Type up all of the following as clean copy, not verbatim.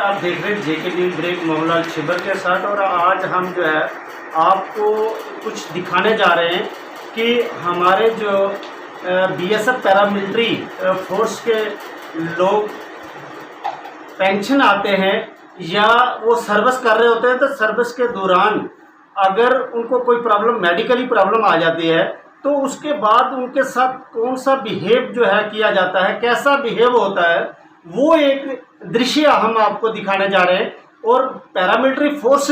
आप देख रहे हैं जेके ब्रेक मोहनलाल छिबर के साथ। और आज हम जो है आपको कुछ दिखाने जा रहे हैं कि हमारे जो बीएसएफ पैरामिलिट्री फोर्स के लोग पेंशन आते हैं या वो सर्विस कर रहे होते हैं, तो सर्विस के दौरान अगर उनको कोई प्रॉब्लम, मेडिकली प्रॉब्लम आ जाती है, तो उसके बाद उनके साथ कौन सा बिहेव जो है किया जाता है, कैसा बिहेव होता है, वो एक दृश्य हम आपको दिखाने जा रहे हैं। और पैरामिलिट्री फोर्स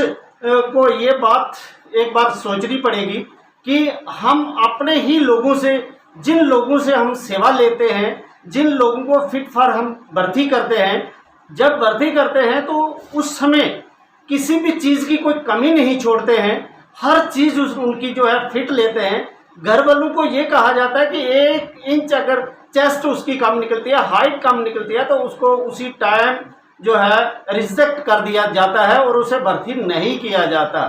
को ये बात एक बार सोचनी पड़ेगी कि हम अपने ही लोगों से, जिन लोगों से हम सेवा लेते हैं, जिन लोगों को फिट फॉर हम भर्ती करते हैं, जब भर्ती करते हैं तो उस समय किसी भी चीज़ की कोई कमी नहीं छोड़ते हैं, हर चीज़ उनकी जो है फिट लेते हैं। घर वालों को ये कहा जाता है कि 1 इंच अगर चेस्ट उसकी कम निकलती है, हाइट कम निकलती है, तो उसको उसी टाइम जो है रिजेक्ट कर दिया जाता है और उसे भर्ती नहीं किया जाता।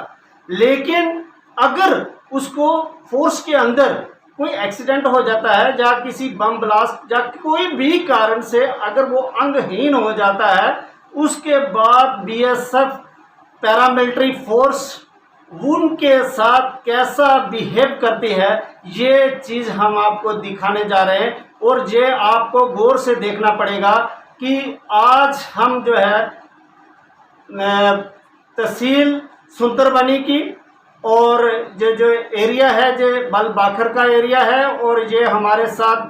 लेकिन अगर उसको फोर्स के अंदर कोई एक्सीडेंट हो जाता है, या किसी बम ब्लास्ट या कोई भी कारण से अगर वो अंगहीन हो जाता है, उसके बाद बीएसएफ पैरामिलिट्री फोर्स उनके साथ कैसा बिहेव करती है, ये चीज़ हम आपको दिखाने जा रहे हैं। और ये आपको गौर से देखना पड़ेगा कि आज हम जो है तहसील सुंदरबनी की, और जो एरिया है जो बलबाखर का एरिया है, और ये हमारे साथ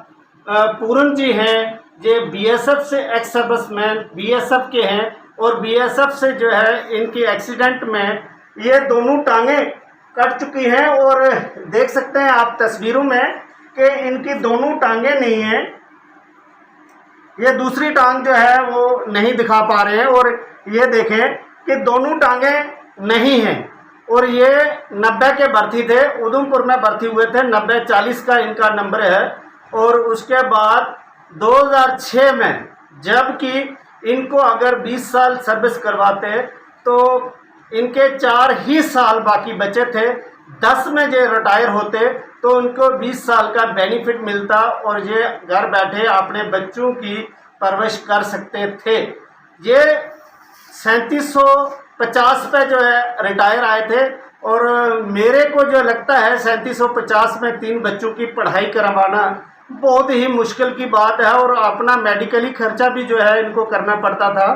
पूरन जी हैं, ये बीएसएफ से एक्स सर्विसमैन बीएसएफ के हैं, और बीएसएफ से जो है इनकी एक्सीडेंट में ये दोनों टांगें कट चुकी हैं। और देख सकते हैं आप तस्वीरों में कि इनकी दोनों टांगें नहीं हैं, ये दूसरी टांग जो है वो नहीं दिखा पा रहे हैं, और ये देखें कि दोनों टांगें नहीं हैं। और ये 90 के भर्ती थे, उधमपुर में भर्ती हुए थे, 90-40 का इनका नंबर है। और उसके बाद 2006 में जबकि इनको अगर 20 साल सर्विस करवाते तो इनके 4 ही साल बाकी बचे थे, 10 में ये रिटायर होते तो उनको 20 साल का बेनिफिट मिलता और ये घर बैठे अपने बच्चों की परवरिश कर सकते थे। ये 3750 पे जो है रिटायर आए थे, और मेरे को जो लगता है 3750 में 3 बच्चों की पढ़ाई करवाना बहुत ही मुश्किल की बात है, और अपना मेडिकली खर्चा भी जो है इनको करना पड़ता था।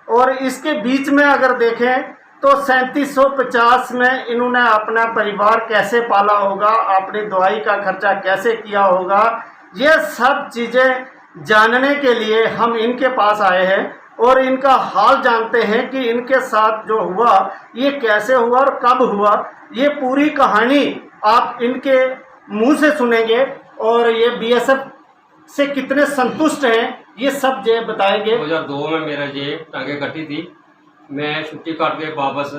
और इसके बीच में अगर देखें तो 3750 में इन्होंने अपना परिवार कैसे पाला होगा, अपनी दवाई का खर्चा कैसे किया होगा, ये सब चीज़ें जानने के लिए हम इनके पास आए हैं और इनका हाल जानते हैं कि इनके साथ जो हुआ ये कैसे हुआ और कब हुआ। ये पूरी कहानी आप इनके मुंह से सुनेंगे, और ये बीएसएफ से कितने संतुष्ट हैं ये सब ये बताएंगे। 2002 में मेरा ये टांगे कटी थी, मैं छुट्टी काट के वापस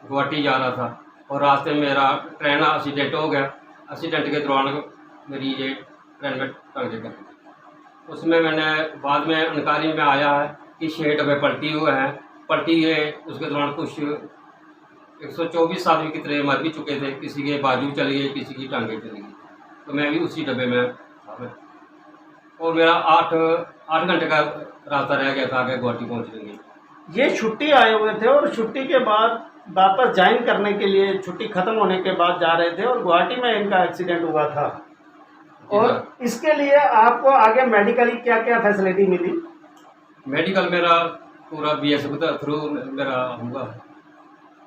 गुवाहाटी जा रहा था, और रास्ते में मेरा ट्रेन एक्सीडेंट हो गया। एक्सीडेंट के दौरान मेरी ये ट्रेन में टांगे कटी। उसमें मैंने बाद में जानकारी में आया है कि 6 डब्बे पलटी हुए हैं। पलटी है उसके दौरान कुछ 124 आदमी की तरह मर भी चुके थे, किसी के बाजू चली गई, किसी की टांगे चली गई, तो मैं भी उसी डब्बे में था। और मेरा 8 घंटे का रास्ता रह गया था आगे गुवाहाटी पहुँचने के। ये छुट्टी आए हुए थे और छुट्टी के बाद वापस ज्वाइन करने के लिए छुट्टी खत्म होने के बाद जा रहे थे, और गुवाहाटी में इनका एक्सीडेंट हुआ था। और इसके लिए आपको आगे मेडिकली क्या क्या फैसिलिटी मिली? मेडिकल मेरा पूरा बीएसएफ के थ्रू मेरा हुआ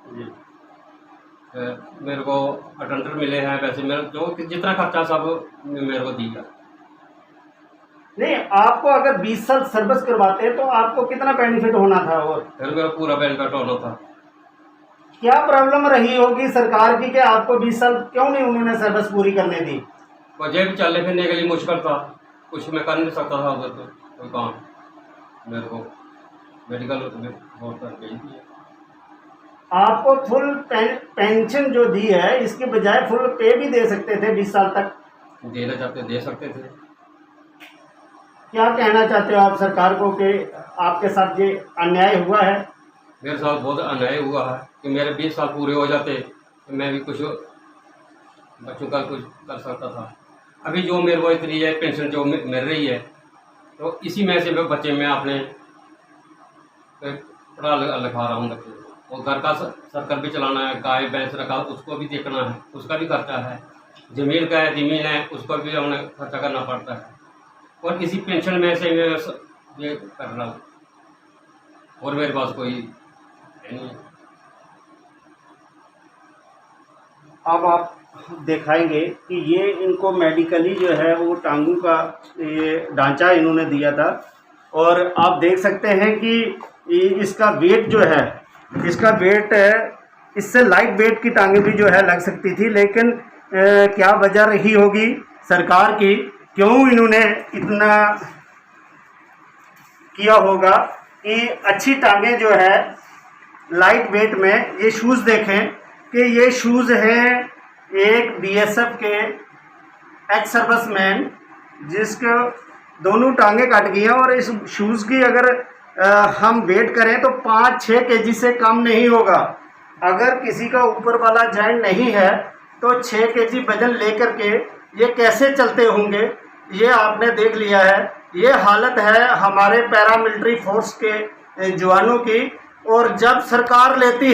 जी। मेरे को अटेंडर मिले हैं, वैसे मेरा जो जितना खर्चा सब मेरे को दिया। नहीं, आपको अगर 20 साल सर्विस करवाते हैं तो आपको कितना बेनिफिट होना था? और फिर मेरा पूरा बेनिफिट होना था। क्या प्रॉब्लम रही होगी सरकार की कि आपको 20 साल क्यों नहीं उन्होंने सर्विस पूरी करने दी? वजह भी चलने फिरने के लिए मुश्किल था, कुछ मैं कर नहीं सकता था उधर, तो कोई काम मेरे को मेडिकल में बहुत कर गई थी। आपको फुल पेंशन जो दी है, इसके बजाय फुल पे भी दे सकते थे, 20 साल तक देना चाहते दे सकते थे। क्या कहना चाहते हो आप सरकार को कि आपके साथ ये अन्याय हुआ है? मेरे साथ बहुत अन्याय हुआ है कि मेरे 20 साल पूरे हो जाते तो मैं भी कुछ बच्चों का कुछ कर सकता था। अभी जो मेरे को इतनी है पेंशन जो मिल रही है, तो इसी में से मैं बच्चे में अपने पढ़ा लिखा रहा हूँ बच्चे को। और घर का सर्कल भी चलाना है, गाय भैंस रखा उसको भी देखना है, उसका भी खर्चा है। ज़मीन का है, ज़मीन है, उसको भी हमें खर्चा करना पड़ता है। और किसी पेंशन में से मैं ये कर रहा हूँ और मेरे पास कोई है नहीं। अब आप दिखाएंगे कि ये इनको मेडिकली जो है वो टांगों का ये ढांचा इन्होंने दिया था, और आप देख सकते हैं कि इसका वेट जो है, इसका वेट इससे लाइट वेट की टांगें भी जो है लग सकती थी, लेकिन क्या वजह रही होगी सरकार की, क्यों इन्होंने इतना किया होगा कि अच्छी टांगें जो है लाइट वेट में। ये शूज़ देखें कि ये शूज़ हैं एक बीएसएफ के एक्स सर्विसमैन जिसके दोनों टांगें कट गई हैं, और इस शूज़ की अगर हम वेट करें तो 5-6 केजी से कम नहीं होगा। अगर किसी का ऊपर वाला जॉइंट नहीं है तो 6 केजी वजन लेकर के ये कैसे चलते होंगे, ये आपने देख लिया है। ये हालत है हमारे पैरामिलिट्री फोर्स के जवानों की। और जब सरकार लेती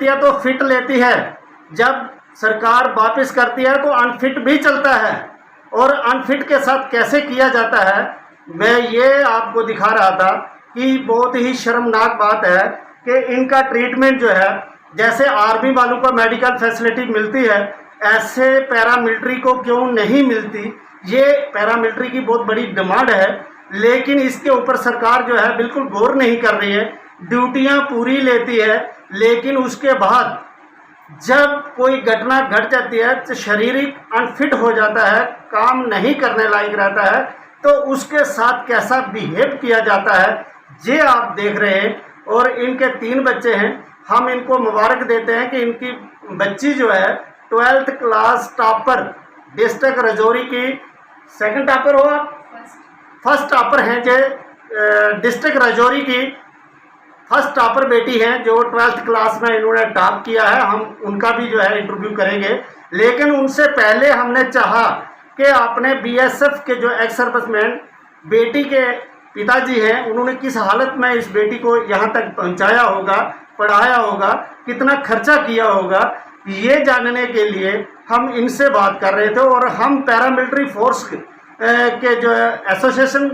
है तो फिट लेती है, जब सरकार वापस करती है तो अनफिट भी चलता है। और अनफिट के साथ कैसे किया जाता है, मैं ये आपको दिखा रहा था कि बहुत ही शर्मनाक बात है कि इनका ट्रीटमेंट जो है, जैसे आर्मी वालों को मेडिकल फैसिलिटी मिलती है ऐसे पैरामिलिट्री को क्यों नहीं मिलती। ये पैरामिलिट्री की बहुत बड़ी डिमांड है, लेकिन इसके ऊपर सरकार जो है बिल्कुल गौर नहीं कर रही है। ड्यूटियां पूरी लेती है, लेकिन उसके बाद जब कोई घटना घट जाती है तो शारीरिक अनफिट हो जाता है, काम नहीं करने लायक रहता है, तो उसके साथ कैसा बिहेव किया जाता है ये आप देख रहे हैं। और इनके 3 बच्चे हैं, हम इनको मुबारक देते हैं कि इनकी बच्ची जो है 12th class topper district Rajouri की, सेकंड टॉपर हो आप, फर्स्ट टॉपर हैं जो डिस्ट्रिक्ट राजौरी की फर्स्ट टॉपर बेटी हैं जो 12th क्लास में इन्होंने टॉप किया है। हम उनका भी जो है इंटरव्यू करेंगे, लेकिन उनसे पहले हमने चाहा कि अपने बीएसएफ के जो एक्स सर्विसमैन बेटी के पिताजी हैं, उन्होंने किस हालत में इस बेटी को यहाँ तक पहुँचाया होगा, पढ़ाया होगा, कितना खर्चा किया होगा, ये जानने के लिए हम इनसे बात कर रहे थे। और हम पैरामिलिट्री फोर्स के जो एसोसिएशन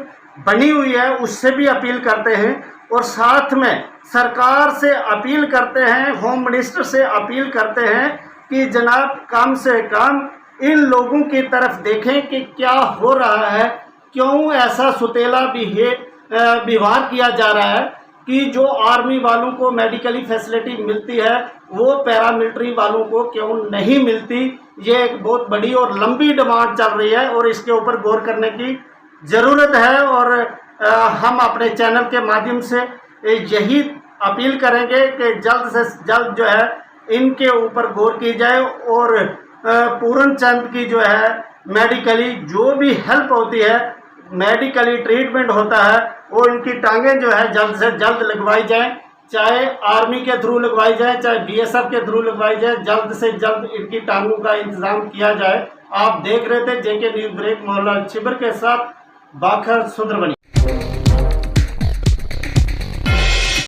बनी हुई है उससे भी अपील करते हैं, और साथ में सरकार से अपील करते हैं, होम मिनिस्टर से अपील करते हैं कि जनाब कम से कम इन लोगों की तरफ देखें कि क्या हो रहा है, क्यों ऐसा सुतेला व्यवहार किया जा रहा है कि जो आर्मी वालों को मेडिकली फैसिलिटी मिलती है वो पैरामिलिट्री वालों को क्यों नहीं मिलती। ये एक बहुत बड़ी और लंबी डिमांड चल रही है और इसके ऊपर गौर करने की ज़रूरत है। और हम अपने चैनल के माध्यम से यही अपील करेंगे कि जल्द से जल्द जो है इनके ऊपर गौर की जाए, और पूर्ण चंद की जो है मेडिकली जो भी हेल्प होती है, मेडिकली ट्रीटमेंट होता है, वो इनकी टांगें जो है जल्द से जल्द लगवाई जाए, चाहे आर्मी के थ्रू लगवाई जाए, चाहे बीएसएफ के थ्रू लगवाई जाए, जल्द से जल्द इनकी टांगों का इंतजाम किया जाए। आप देख रहे थे जेके न्यूज़ ब्रेक मोहनलाल छिबर के साथ बाखर सुंदरबनी।